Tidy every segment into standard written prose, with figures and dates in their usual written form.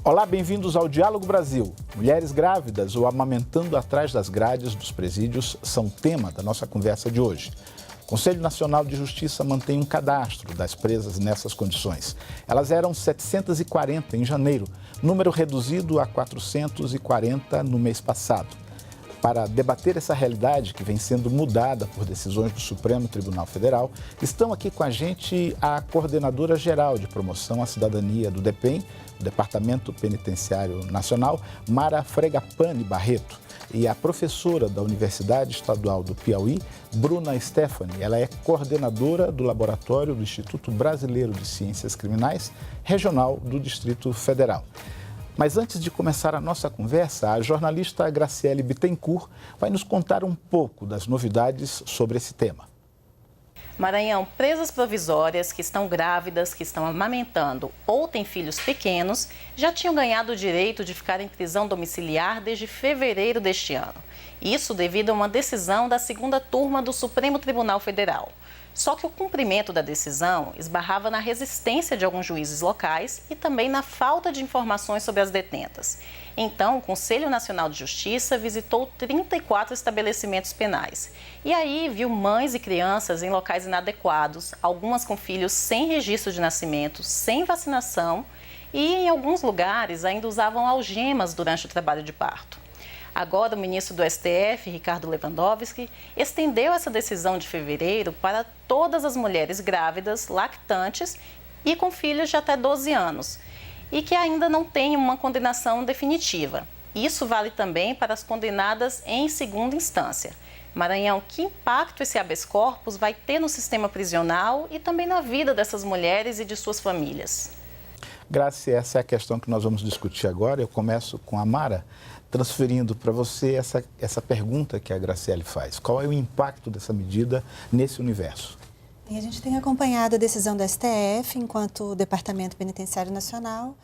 Olá, bem-vindos ao Diálogo Brasil. Mulheres grávidas ou amamentando atrás das grades dos presídios são tema da nossa conversa de hoje. O Conselho Nacional de Justiça mantém um cadastro das presas nessas condições. Elas eram 740 em janeiro, número reduzido a 440 no mês passado. Para debater essa realidade que vem sendo mudada por decisões do Supremo Tribunal Federal, estão aqui com a gente a Coordenadora Geral de Promoção à Cidadania do DEPEN, do Departamento Penitenciário Nacional, Mara Fregapane Barreto, e a professora da Universidade Estadual do Piauí, Bruna Stephanie. Ela é coordenadora do Laboratório do Instituto Brasileiro de Ciências Criminais, regional do Distrito Federal. Mas antes de começar a nossa conversa, a jornalista Graciele Bittencourt vai nos contar um pouco das novidades sobre esse tema. Maranhão, presas provisórias que estão grávidas, que estão amamentando ou têm filhos pequenos, já tinham ganhado o direito de ficar em prisão domiciliar desde fevereiro deste ano. Isso devido a uma decisão da segunda turma do Supremo Tribunal Federal. Só que o cumprimento da decisão esbarrava na resistência de alguns juízes locais e também na falta de informações sobre as detentas. Então, o Conselho Nacional de Justiça visitou 34 estabelecimentos penais. E aí viu mães e crianças em locais inadequados, algumas com filhos sem registro de nascimento, sem vacinação e, em alguns lugares, ainda usavam algemas durante o trabalho de parto. Agora, o ministro do STF, Ricardo Lewandowski, estendeu essa decisão de fevereiro para todas as mulheres grávidas, lactantes e com filhos de até 12 anos, e que ainda não têm uma condenação definitiva. Isso vale também para as condenadas em segunda instância. Maranhão, que impacto esse habeas corpus vai ter no sistema prisional e também na vida dessas mulheres e de suas famílias? Graça, essa é a questão que nós vamos discutir agora. Eu começo com a Mara, transferindo para você essa pergunta que a Graciele faz. Qual é o impacto dessa medida nesse universo? A gente tem acompanhado a decisão do STF, enquanto Departamento Penitenciário Nacional,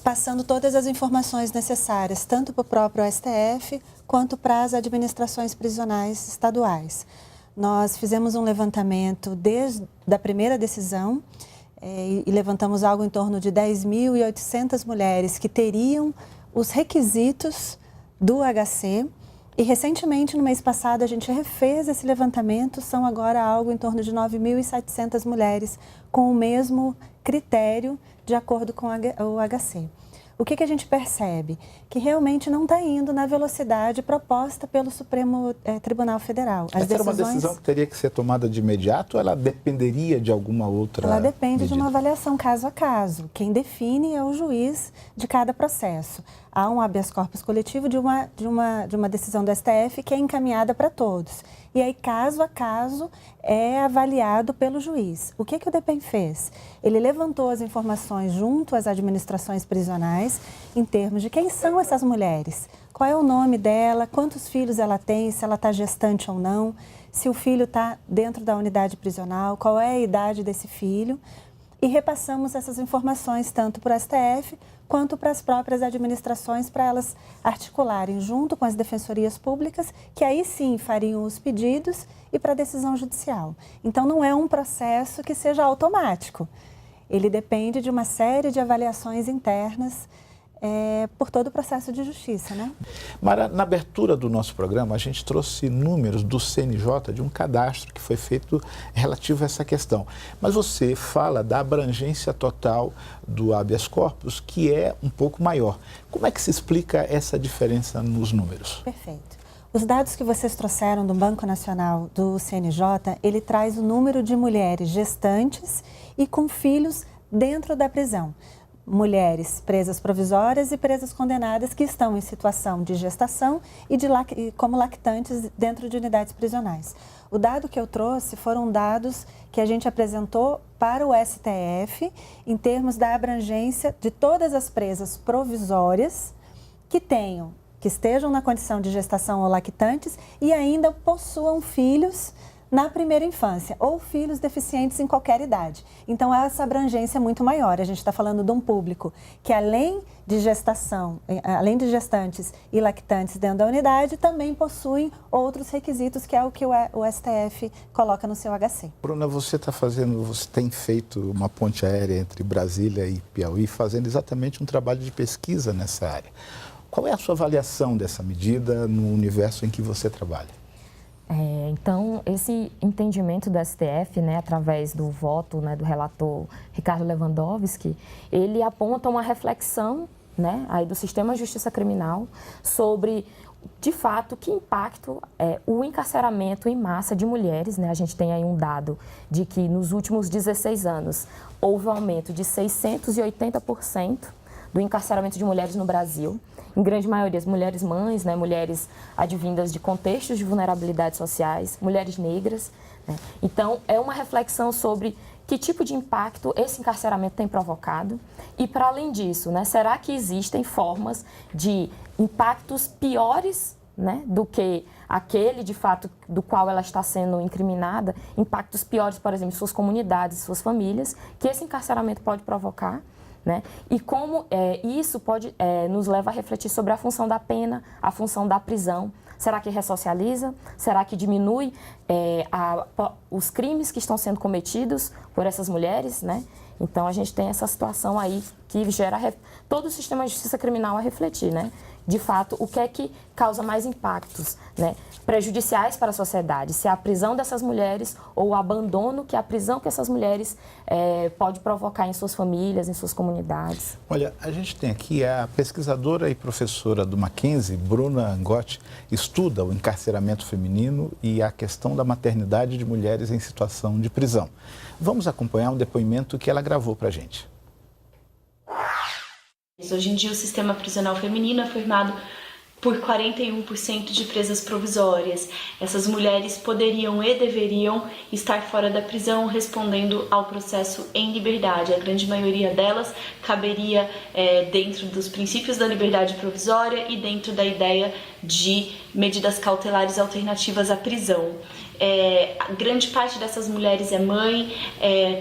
passando todas as informações necessárias, tanto para o próprio STF, quanto para as administrações prisionais estaduais. Nós fizemos um levantamento desde a primeira decisão, e levantamos algo em torno de 10.800 mulheres que teriam os requisitos do HC. E recentemente, no mês passado, a gente refez esse levantamento, são agora algo em torno de 9.700 mulheres com o mesmo critério de acordo com o HC. O que a gente percebe? Que realmente não está indo na velocidade proposta pelo Supremo Tribunal Federal. Essa era uma decisão que teria que ser tomada de imediato ou ela dependeria de alguma outra Ela depende medida? De uma avaliação caso a caso. Quem define é o juiz de cada processo. Há um habeas corpus coletivo de uma decisão do STF que é encaminhada para todos. E aí, caso a caso, é avaliado pelo juiz. O que o DEPEN fez? Ele levantou as informações junto às administrações prisionais em termos de quem são essas mulheres, qual é o nome dela, quantos filhos ela tem, se ela está gestante ou não, se o filho está dentro da unidade prisional, qual é a idade desse filho. E repassamos essas informações tanto para o STF quanto para as próprias administrações, para elas articularem junto com as defensorias públicas, que aí sim fariam os pedidos e para a decisão judicial. Então, não é um processo que seja automático. Ele depende de uma série de avaliações internas por todo o processo de justiça, né? Mara, na abertura do nosso programa, a gente trouxe números do CNJ, de um cadastro que foi feito relativo a essa questão. Mas você fala da abrangência total do habeas corpus, que é um pouco maior. Como é que se explica essa diferença nos números? Perfeito. Os dados que vocês trouxeram do Banco Nacional do CNJ, ele traz o número de mulheres gestantes e com filhos dentro da prisão. Mulheres presas provisórias e presas condenadas que estão em situação de gestação e como lactantes dentro de unidades prisionais. O dado que eu trouxe foram dados que a gente apresentou para o STF em termos da abrangência de todas as presas provisórias que estejam na condição de gestação ou lactantes e ainda possuam filhos na primeira infância, ou filhos deficientes em qualquer idade. Então, essa abrangência é muito maior. A gente está falando de um público que, além de gestação, além de gestantes e lactantes dentro da unidade, também possuem outros requisitos, que é o que o STF coloca no seu HC. Bruna, você tem feito uma ponte aérea entre Brasília e Piauí, fazendo exatamente um trabalho de pesquisa nessa área. Qual é a sua avaliação dessa medida no universo em que você trabalha? Então, esse entendimento do STF, né, através do voto, né, do relator Ricardo Lewandowski, ele aponta uma reflexão, né, aí do sistema de justiça criminal sobre, de fato, que impacto o encarceramento em massa de mulheres, né? A gente tem aí um dado de que nos últimos 16 anos houve um aumento de 680% do encarceramento de mulheres no Brasil. Em grande maioria, as mulheres mães, né, mulheres advindas de contextos de vulnerabilidade sociais, mulheres negras, né? Então, é uma reflexão sobre que tipo de impacto esse encarceramento tem provocado e, para além disso, né, será que existem formas de impactos piores, né, do que aquele, de fato, do qual ela está sendo incriminada, impactos piores, por exemplo, em suas comunidades, suas famílias, que esse encarceramento pode provocar? Né? E como isso pode nos leva a refletir sobre a função da pena, a função da prisão. Será que ressocializa? Será que diminui os crimes que estão sendo cometidos por essas mulheres? Né? Então, a gente tem essa situação aí que gera todo o sistema de justiça criminal a refletir, né? De fato, o que é que causa mais impactos, né, prejudiciais para a sociedade? Se é a prisão dessas mulheres ou o abandono que a prisão que essas mulheres pode provocar em suas famílias, em suas comunidades. Olha, a gente tem aqui a pesquisadora e professora do Mackenzie, Bruna Angotti, estuda o encarceramento feminino e a questão da maternidade de mulheres em situação de prisão. Vamos acompanhar um depoimento que ela gravou para a gente. Hoje em dia, o sistema prisional feminino é formado por 41% de presas provisórias. Essas mulheres poderiam e deveriam estar fora da prisão respondendo ao processo em liberdade. A grande maioria delas caberia dentro dos princípios da liberdade provisória e dentro da ideia de medidas cautelares alternativas à prisão. A grande parte dessas mulheres é mãe,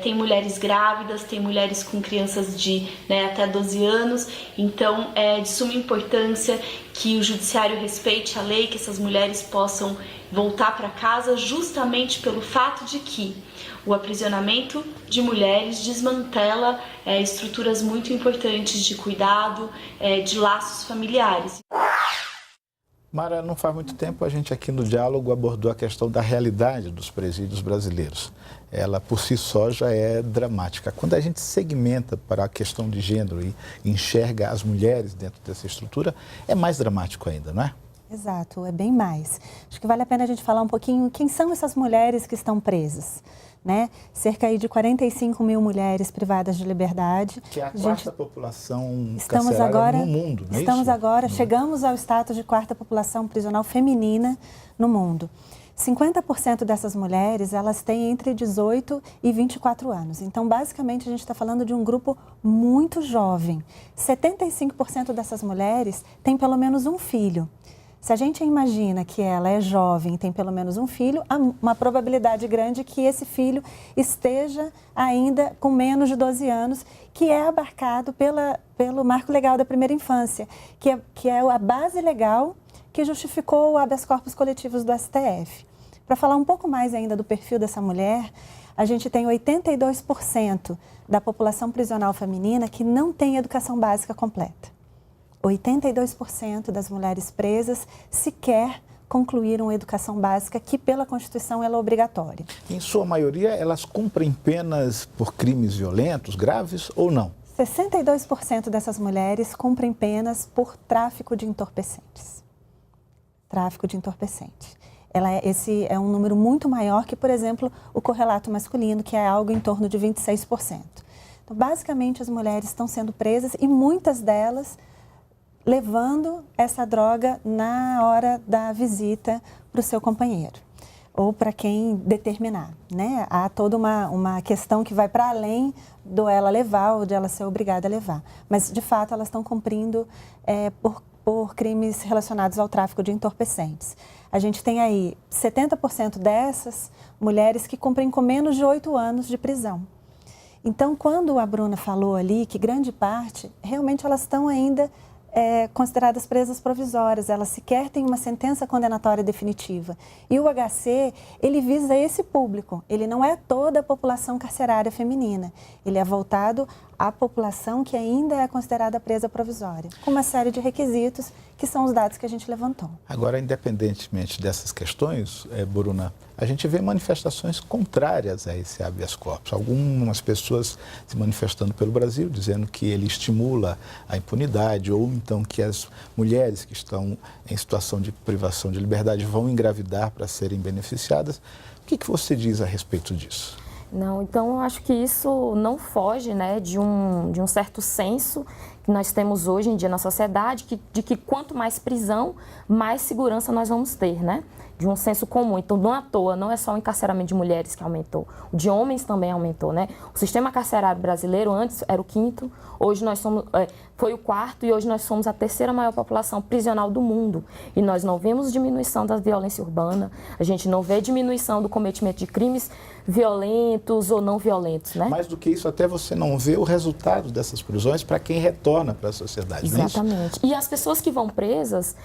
tem mulheres grávidas, tem mulheres com crianças de até 12 anos, então é de suma importância que o judiciário respeite a lei, que essas mulheres possam voltar para casa, justamente pelo fato de que o aprisionamento de mulheres desmantela estruturas muito importantes de cuidado, de laços familiares. Mara, não faz muito tempo a gente aqui no Diálogo abordou a questão da realidade dos presídios brasileiros. Ela, por si só, já é dramática. Quando a gente segmenta para a questão de gênero e enxerga as mulheres dentro dessa estrutura, é mais dramático ainda, não é? Exato, é bem mais. Acho que vale a pena a gente falar um pouquinho quem são essas mulheres que estão presas. Né? Cerca aí de 45 mil mulheres privadas de liberdade. Que é a quarta população carcerária no mundo, não é Estamos isso? agora, chegamos ao status de quarta população prisional feminina no mundo. 50% dessas mulheres, elas têm entre 18 e 24 anos. Então, basicamente, a gente está falando de um grupo muito jovem. 75% dessas mulheres têm pelo menos um filho. Se a gente imagina que ela é jovem e tem pelo menos um filho, há uma probabilidade grande que esse filho esteja ainda com menos de 12 anos, que é abarcado pelo marco legal da primeira infância, que é a base legal que justificou o habeas corpus coletivos do STF. Para falar um pouco mais ainda do perfil dessa mulher, a gente tem 82% da população prisional feminina que não tem educação básica completa. 82% das mulheres presas sequer concluíram a educação básica, que pela Constituição ela é obrigatória. Em sua maioria, elas cumprem penas por crimes violentos, graves ou não? 62% dessas mulheres cumprem penas por tráfico de entorpecentes. Tráfico de entorpecentes. Esse é um número muito maior que, por exemplo, o correlato masculino, que é algo em torno de 26%. Então, basicamente, as mulheres estão sendo presas e muitas delas levando essa droga na hora da visita para o seu companheiro ou para quem determinar, né? Há toda uma questão que vai para além do ela levar ou de ela ser obrigada a levar. Mas, de fato, elas estão cumprindo por crimes relacionados ao tráfico de entorpecentes. a gente tem aí 70% dessas mulheres que cumprem com menos de 8 anos de prisão. Então, quando a Bruna falou ali que grande parte, realmente elas estão ainda consideradas presas provisórias, elas sequer têm uma sentença condenatória definitiva. E o HC, ele visa esse público, ele não é toda a população carcerária feminina, ele é voltado à população que ainda é considerada presa provisória, com uma série de requisitos que são os dados que a gente levantou. Agora, independentemente dessas questões, Bruna, a gente vê manifestações contrárias a esse habeas corpus. Algumas pessoas se manifestando pelo Brasil, dizendo que ele estimula a impunidade, ou então que as mulheres que estão em situação de privação de liberdade vão engravidar para serem beneficiadas. O que você diz a respeito disso? Não, então eu acho que isso não foge, né, de um certo senso que nós temos hoje em dia na sociedade, de que quanto mais prisão, mais segurança nós vamos ter, né? De um senso comum. Então, não à toa, não é só o encarceramento de mulheres que aumentou, o de homens também aumentou, né? O sistema carcerário brasileiro antes era o 5º, hoje nós somos, foi o 4º e hoje nós somos a 3ª maior população prisional do mundo. E nós não vemos diminuição da violência urbana, a gente não vê diminuição do cometimento de crimes violentos ou não violentos, né? Mais do que isso, até você não vê o resultado dessas prisões para quem retorna para a sociedade. Exatamente. Não é isso? E as pessoas que vão presas,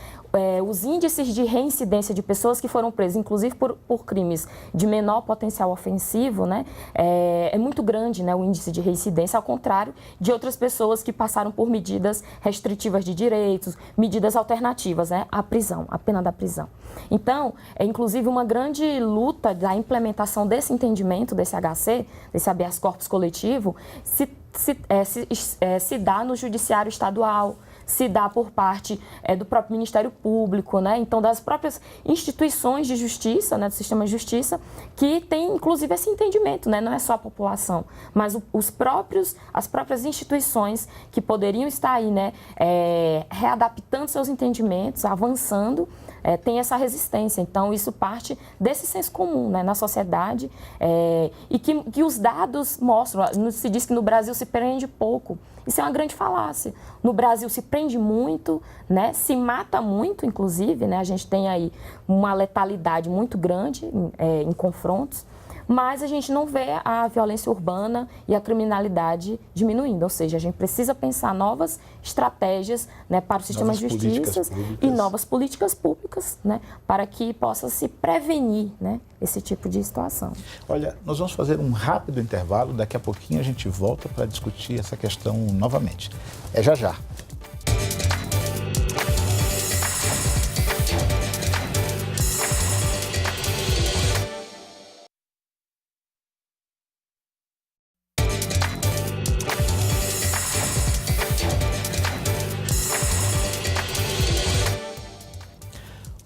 os índices de reincidência de pessoas que foram presas, inclusive por crimes de menor potencial ofensivo, né, é muito grande, né, o índice de reincidência, ao contrário de outras pessoas que passaram por medidas restritivas de direitos, medidas alternativas, né, à prisão, à pena da prisão. Então, é inclusive uma grande luta da implementação desse entendimento, desse HC, desse habeas corpus coletivo, se dá no judiciário estadual, se dá por parte do próprio Ministério Público, né? Então, das próprias instituições de justiça, né, do sistema de justiça, que tem, inclusive, esse entendimento, né? Não é só a população, mas as próprias instituições que poderiam estar aí, né, readaptando seus entendimentos, avançando, tem essa resistência. Então, isso parte desse senso comum, né, na sociedade, e que os dados mostram. Se diz que no Brasil se prende pouco. Isso é uma grande falácia. No Brasil se prende muito, né? Se mata muito, inclusive, né? A gente tem aí uma letalidade muito grande em confrontos, mas a gente não vê a violência urbana e a criminalidade diminuindo. Ou seja, a gente precisa pensar novas estratégias, né, para o sistema de justiça e novas políticas públicas, né, para que possa se prevenir, né, esse tipo de situação. Olha, nós vamos fazer um rápido intervalo, daqui a pouquinho a gente volta para discutir essa questão novamente. É já já.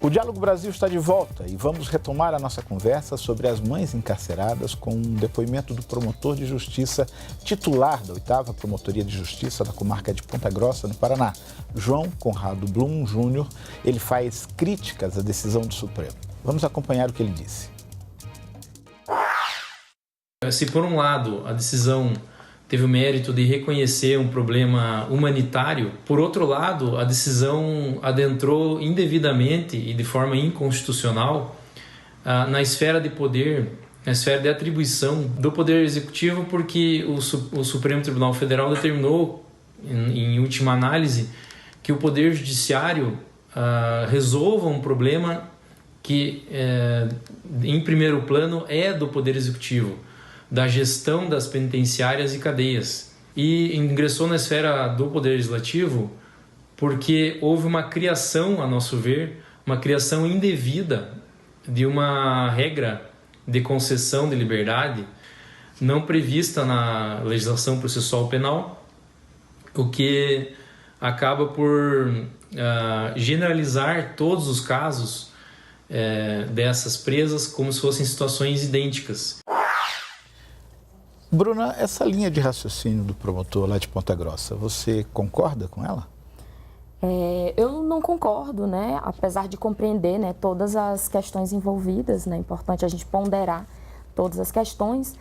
O Diálogo Brasil está de volta e vamos retomar a nossa conversa sobre as mães encarceradas com um depoimento do promotor de justiça titular da 8ª Promotoria de Justiça da comarca de Ponta Grossa, no Paraná, João Conrado Blum Júnior. Ele faz críticas à decisão do Supremo. Vamos acompanhar o que ele disse. Se por um lado a decisão teve o mérito de reconhecer um problema humanitário, por outro lado, a decisão adentrou indevidamente e de forma inconstitucional na esfera de poder, na esfera de atribuição do Poder Executivo, porque o Supremo Tribunal Federal determinou, em última análise, que o Poder Judiciário resolva um problema que, em primeiro plano, é do Poder Executivo, da gestão das penitenciárias e cadeias, e ingressou na esfera do Poder Legislativo porque houve uma criação, a nosso ver, uma criação indevida de uma regra de concessão de liberdade não prevista na legislação processual penal, o que acaba por generalizar todos os casos dessas presas como se fossem situações idênticas. Bruna, essa linha de raciocínio do promotor lá de Ponta Grossa, você concorda com ela? Eu não concordo, né? Apesar de compreender, né, todas as questões envolvidas, né? É importante a gente ponderar todas as questões.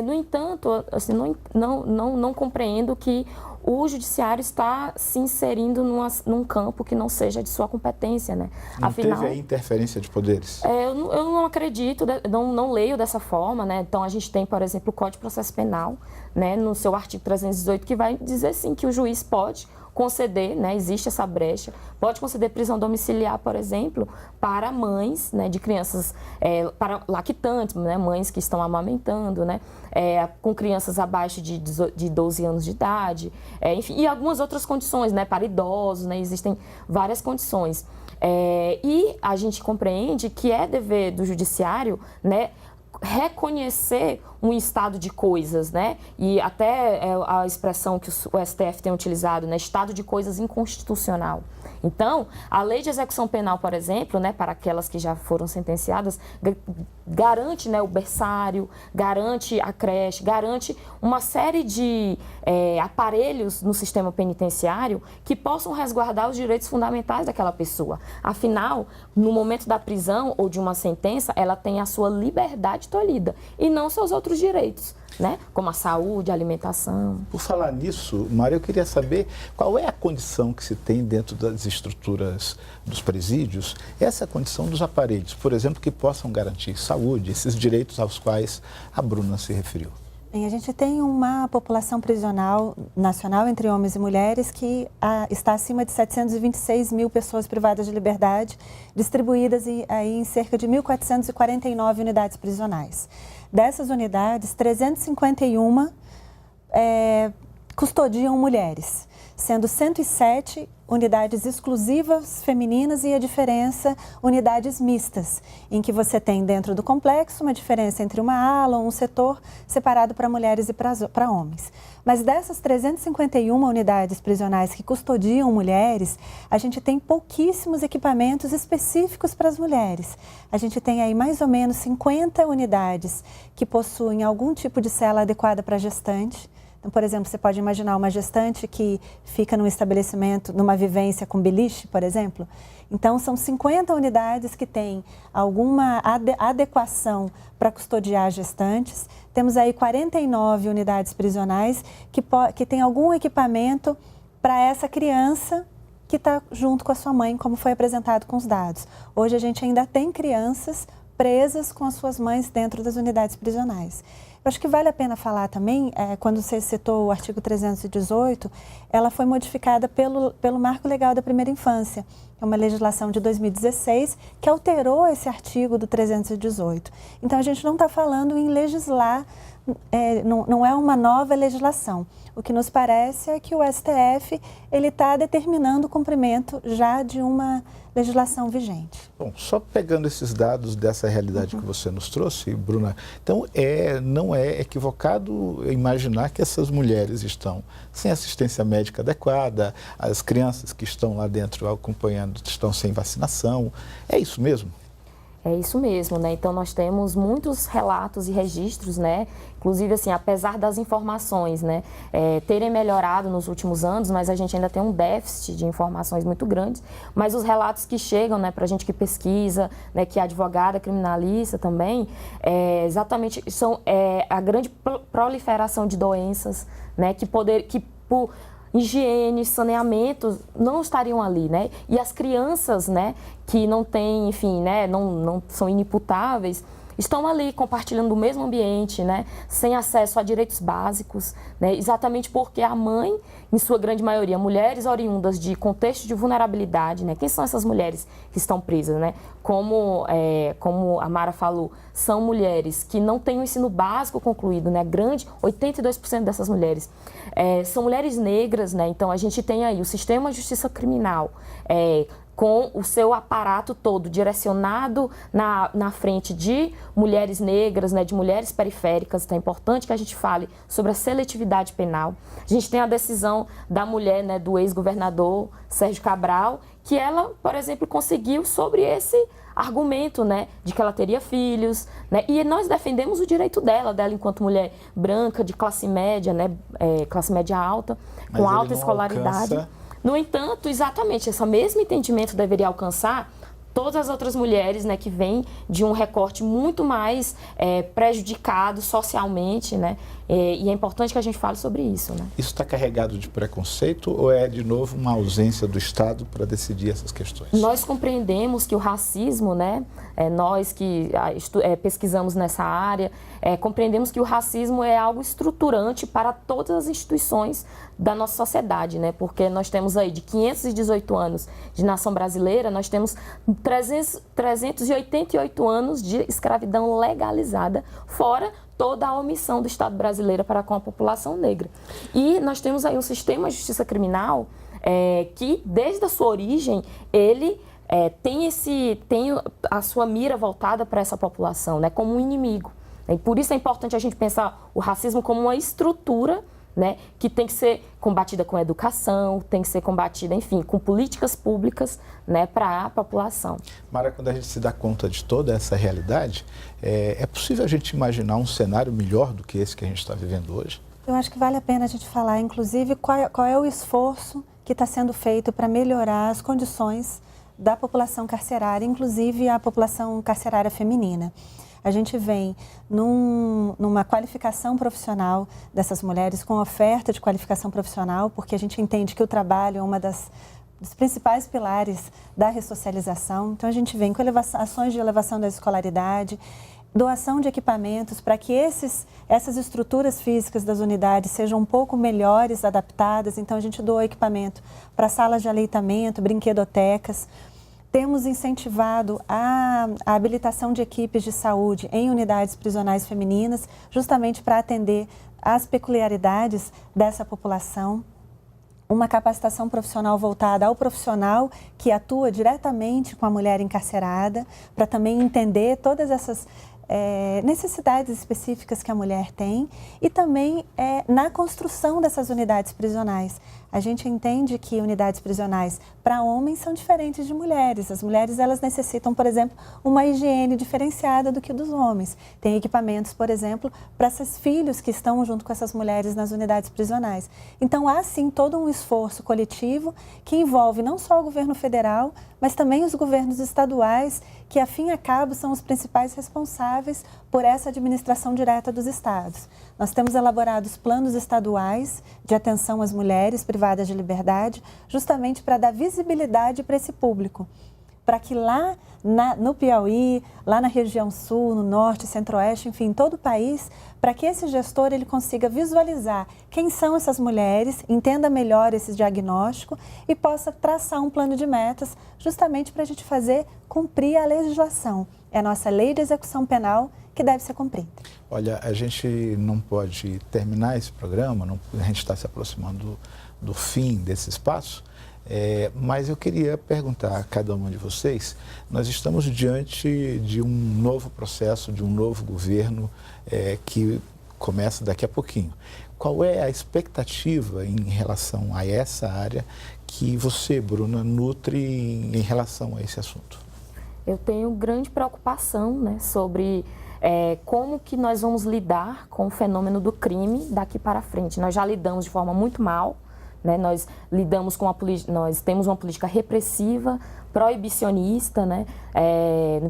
No entanto, assim, não compreendo que o judiciário está se inserindo num campo que não seja de sua competência, né? Não teve aí interferência de poderes? Eu não acredito, não leio dessa forma, né? Então, a gente tem, por exemplo, o Código de Processo Penal, né, no seu artigo 318, que vai dizer, sim, que o juiz pode conceder, né, existe essa brecha, pode conceder prisão domiciliar, por exemplo, para mães, né, de crianças, para lactantes, né, mães que estão amamentando, né, com crianças abaixo de 12 anos de idade, enfim, e algumas outras condições, né, para idosos, né, existem várias condições. E a gente compreende que é dever do judiciário, né, reconhecer um estado de coisas, né? E até a expressão que o STF tem utilizado, né? Estado de coisas inconstitucional. Então, a lei de execução penal, por exemplo, né, para aquelas que já foram sentenciadas, garante, né, o berçário, garante a creche, garante uma série de aparelhos no sistema penitenciário que possam resguardar os direitos fundamentais daquela pessoa. Afinal, no momento da prisão ou de uma sentença, ela tem a sua liberdade tolhida e não seus outros direitos, né? Como a saúde, a alimentação. Por falar nisso, Mário, eu queria saber qual é a condição que se tem dentro das estruturas dos presídios, essa condição dos aparelhos, por exemplo, que possam garantir saúde, esses direitos aos quais a Bruna se referiu. Bem, a gente tem uma população prisional nacional entre homens e mulheres que está acima de 726 mil pessoas privadas de liberdade, distribuídas em cerca de 1.449 unidades prisionais. Dessas unidades, 351 custodiam mulheres, sendo 107 unidades exclusivas femininas e a diferença, unidades mistas, em que você tem dentro do complexo uma diferença entre uma ala ou um setor separado para mulheres e para homens. Mas dessas 351 unidades prisionais que custodiam mulheres, a gente tem pouquíssimos equipamentos específicos para as mulheres. A gente tem aí mais ou menos 50 unidades que possuem algum tipo de cela adequada para gestante. Então, por exemplo, você pode imaginar uma gestante que fica num estabelecimento, numa vivência com beliche, por exemplo. Então, são 50 unidades que têm alguma adequação para custodiar gestantes. Temos aí 49 unidades prisionais que têm algum equipamento para essa criança que está junto com a sua mãe, como foi apresentado com os dados. Hoje, a gente ainda tem crianças presas com as suas mães dentro das unidades prisionais. Eu acho que vale a pena falar também, quando você citou o artigo 318, ela foi modificada pelo Marco Legal da Primeira Infância. É uma legislação de 2016 que alterou esse artigo do 318. Então, a gente não está falando em legislar, não é uma nova legislação. O que nos parece é que o STF está determinando o cumprimento já de uma legislação vigente. Bom, só pegando esses dados dessa realidade que você nos trouxe, Bruna, então não é equivocado imaginar que essas mulheres estão sem assistência médica adequada, as crianças que estão lá dentro acompanhando estão sem vacinação, é isso mesmo? É isso mesmo, né? Então, nós temos muitos relatos e registros, né? Inclusive, assim, apesar das informações, né, terem melhorado nos últimos anos, mas a gente ainda tem um déficit de informações muito grande. Mas os relatos que chegam, né, para a gente que pesquisa, né, que é advogada, criminalista também, exatamente são a grande proliferação de doenças, né, que por higiene, saneamento, não estariam ali, né? E as crianças, né, que não têm, enfim, né, não são inimputáveis, estão ali compartilhando o mesmo ambiente, né, sem acesso a direitos básicos, né, exatamente porque a mãe, em sua grande maioria, mulheres oriundas de contextos de vulnerabilidade, né, quem são essas mulheres que estão presas, né, como a Mara falou, são mulheres que não têm o ensino básico concluído, né, 82% dessas mulheres são mulheres negras, né, então a gente tem aí o sistema de justiça criminal, com o seu aparato todo direcionado na frente de mulheres negras, né, de mulheres periféricas. Então é importante que a gente fale sobre a seletividade penal. A gente tem a decisão da mulher, né, do ex-governador Sérgio Cabral, que ela, por exemplo, conseguiu sobre esse argumento, né, de que ela teria filhos, né, e nós defendemos o direito dela enquanto mulher branca, de classe média, né, classe média alta, com alta escolaridade. No entanto, exatamente, esse mesmo entendimento deveria alcançar todas as outras mulheres, né, que vêm de um recorte muito mais prejudicado socialmente, né? E é importante que a gente fale sobre isso, né? Isso está carregado de preconceito ou é, de novo, uma ausência do Estado para decidir essas questões? Nós compreendemos que o racismo, né, nós que pesquisamos nessa área, compreendemos que o racismo é algo estruturante para todas as instituições da nossa sociedade, né? Porque nós temos aí de 518 anos de nação brasileira, nós temos 388 anos de escravidão legalizada, fora toda a omissão do Estado brasileiro para com a população negra. E nós temos aí um sistema de justiça criminal que, desde a sua origem, ele tem a sua mira voltada para essa população, né, como um inimigo. E por isso é importante a gente pensar o racismo como uma estrutura, né, que tem que ser combatida com educação, tem que ser combatida, enfim, com políticas públicas, né, para a população. Mara, quando a gente se dá conta de toda essa realidade, é possível a gente imaginar um cenário melhor do que esse que a gente está vivendo hoje? Eu acho que vale a pena a gente falar, inclusive, qual é o esforço que está sendo feito para melhorar as condições da população carcerária, inclusive a população carcerária feminina. A gente vem numa qualificação profissional dessas mulheres, com oferta de qualificação profissional, porque a gente entende que o trabalho é uma dos principais pilares da ressocialização. Então, a gente vem com ações de elevação da escolaridade, doação de equipamentos para que essas estruturas físicas das unidades sejam um pouco melhores, adaptadas. Então, a gente doa equipamento para salas de aleitamento, brinquedotecas. Temos incentivado a habilitação de equipes de saúde em unidades prisionais femininas, justamente para atender às peculiaridades dessa população. Uma capacitação profissional voltada ao profissional que atua diretamente com a mulher encarcerada, para também entender todas essas necessidades específicas que a mulher tem e também na construção dessas unidades prisionais. A gente entende que unidades prisionais para homens são diferentes de mulheres. As mulheres, elas necessitam, por exemplo, uma higiene diferenciada do que dos homens. Tem equipamentos, por exemplo, para esses filhos que estão junto com essas mulheres nas unidades prisionais. Então, há sim todo um esforço coletivo que envolve não só o governo federal, mas também os governos estaduais, que, a fim e a cabo, são os principais responsáveis por essa administração direta dos estados. Nós temos elaborados planos estaduais de atenção às mulheres privadas de liberdade, justamente para dar visibilidade para esse público, para que lá no Piauí, lá na região sul, no norte, centro-oeste, enfim, em todo o país, para que esse gestor ele consiga visualizar quem são essas mulheres, entenda melhor esse diagnóstico e possa traçar um plano de metas, justamente para a gente fazer cumprir a legislação. É a nossa lei de execução penal que deve ser cumprida. Olha, a gente não pode terminar esse programa, a gente está se aproximando do fim desse espaço, mas eu queria perguntar a cada uma de vocês, nós estamos diante de um novo processo, de um novo governo que começa daqui a pouquinho. Qual é a expectativa em relação a essa área que você, Bruna, nutre em relação a esse assunto? Eu tenho grande preocupação, né, sobre como que nós vamos lidar com o fenômeno do crime daqui para frente. Nós já lidamos de forma muito mal, né? Nós lidamos com nós temos uma política repressiva, proibicionista, né?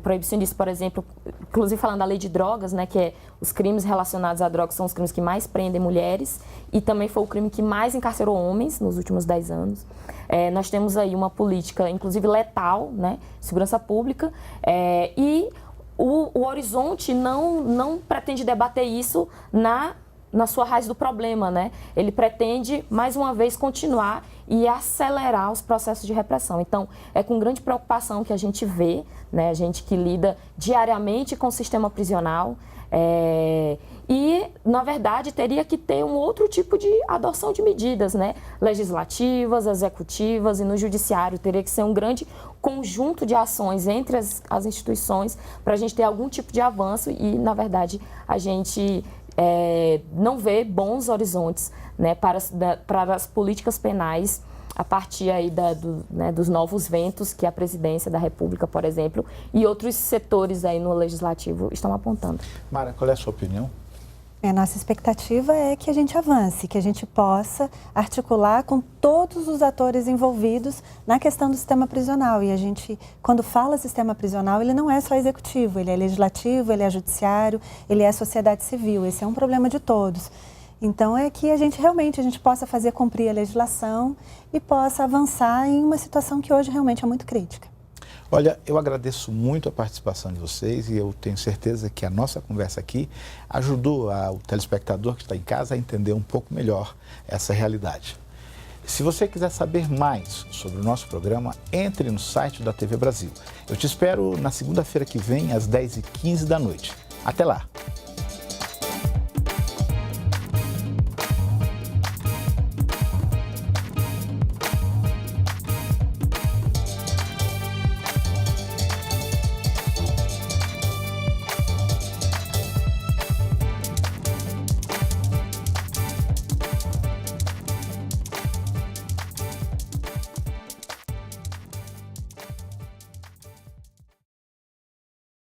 Proibicionista, por exemplo, inclusive falando da lei de drogas, né? Que os crimes relacionados a drogas são os crimes que mais prendem mulheres e também foi o crime que mais encarcerou homens nos últimos 10 anos. Nós temos aí uma política, inclusive letal, né? Segurança pública e o Horizonte não pretende debater isso na sua raiz do problema, né? Ele pretende, mais uma vez, continuar e acelerar os processos de repressão. Então, é com grande preocupação que a gente vê, né? A gente que lida diariamente com o sistema prisional e, na verdade, teria que ter um outro tipo de adoção de medidas, né? Legislativas, executivas e no judiciário. Teria que ser um grande conjunto de ações entre as instituições para a gente ter algum tipo de avanço e, na verdade, a gente não vê bons horizontes, né, para as políticas penais a partir aí dos novos ventos que a presidência da República, por exemplo, e outros setores aí no Legislativo estão apontando. Mara, qual é a sua opinião? A nossa expectativa é que a gente avance, que a gente possa articular com todos os atores envolvidos na questão do sistema prisional. E a gente, quando fala sistema prisional, ele não é só executivo, ele é legislativo, ele é judiciário, ele é sociedade civil. Esse é um problema de todos. Então, é que a gente realmente possa fazer cumprir a legislação e possa avançar em uma situação que hoje realmente é muito crítica. Olha, eu agradeço muito a participação de vocês e eu tenho certeza que a nossa conversa aqui ajudou o telespectador que está em casa a entender um pouco melhor essa realidade. Se você quiser saber mais sobre o nosso programa, entre no site da TV Brasil. Eu te espero na segunda-feira que vem, às 10h15 da noite. Até lá!